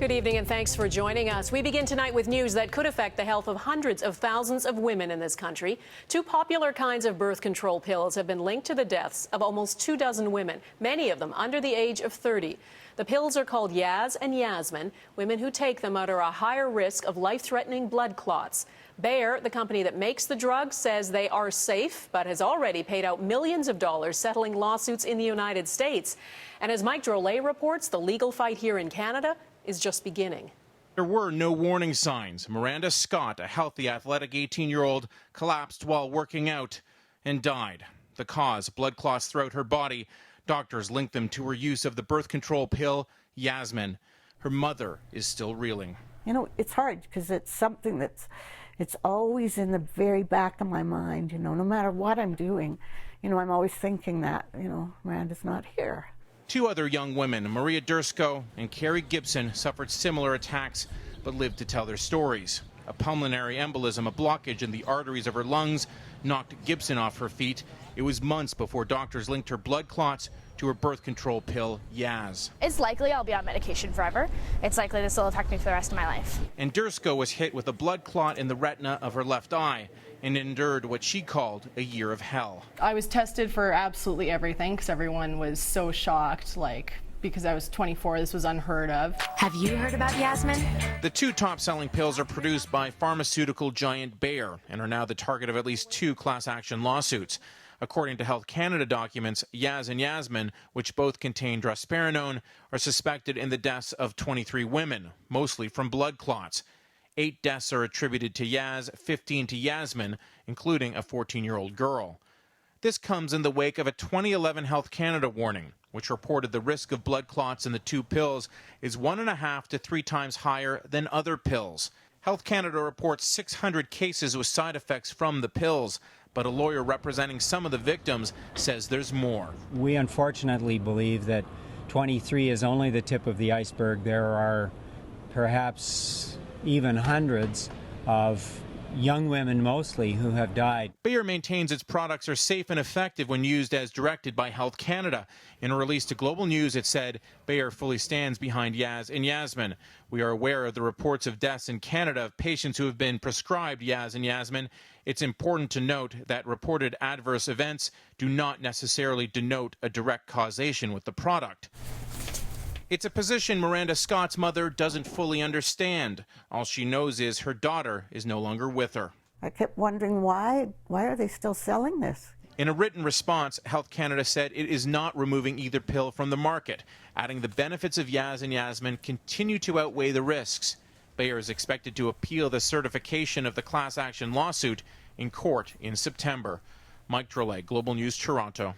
Good evening and thanks for joining us. We begin tonight with news that could affect the health of hundreds of thousands of women in this country. Two popular kinds of birth control pills have been linked to the deaths of almost 24 women, many of them under the age of 30. The pills are called Yaz and Yasmin. Women who take them are at a higher risk of life-threatening blood clots. Bayer, the company that makes the drugs, says they are safe, but has already paid out millions of dollars settling lawsuits in the United States. And as Mike Drolet reports, the legal fight here in Canada is just beginning. There were no warning signs. Miranda Scott, a healthy, athletic 18-year-old, collapsed while working out and died. The cause, blood clots throughout her body. Doctors linked them to her use of the birth control pill, Yasmin. Her mother is still reeling. You know, it's hard because it's something it's always in the very back of my mind, no matter what I'm doing. I'm always thinking that, Miranda's not here. Two other young women, Maria Dursko and Carrie Gibson, suffered similar attacks but lived to tell their stories. A pulmonary embolism, a blockage in the arteries of her lungs, knocked Gibson off her feet. It was months before doctors linked her blood clots to her birth control pill, Yaz. It's likely I'll be on medication forever. It's likely this will affect me for the rest of my life. And Dursko was hit with a blood clot in the retina of her left eye and endured what she called a year of hell. I was tested for absolutely everything because everyone was so shocked, because I was 24, this was unheard of. Have you heard about Yasmin? The two top-selling pills are produced by pharmaceutical giant Bayer and are now the target of at least 2 class action lawsuits. According to Health Canada documents, Yaz and Yasmin, which both contain drospirenone, are suspected in the deaths of 23 women, mostly from blood clots. 8 deaths are attributed to Yaz, 15 to Yasmin, including a 14-year-old girl. This comes in the wake of a 2011 Health Canada warning, which reported the risk of blood clots in the 2 pills is 1.5 to 3 times higher than other pills. Health Canada reports 600 cases with side effects from the pills, but a lawyer representing some of the victims says there's more. We unfortunately believe that 23 is only the tip of the iceberg. There are perhaps even hundreds of young women mostly who have died. Bayer maintains its products are safe and effective when used as directed by Health Canada. In a release to Global News, it said Bayer fully stands behind Yaz and Yasmin. We are aware of the reports of deaths in Canada of patients who have been prescribed Yaz and Yasmin. It's important to note that reported adverse events do not necessarily denote a direct causation with the product. It's a position Miranda Scott's mother doesn't fully understand. All she knows is her daughter is no longer with her. I kept wondering why are they still selling this? In a written response, Health Canada said it is not removing either pill from the market, adding the benefits of Yaz and Yasmin continue to outweigh the risks. Bayer is expected to appeal the certification of the class action lawsuit in court in September. Mike Drolet, Global News, Toronto.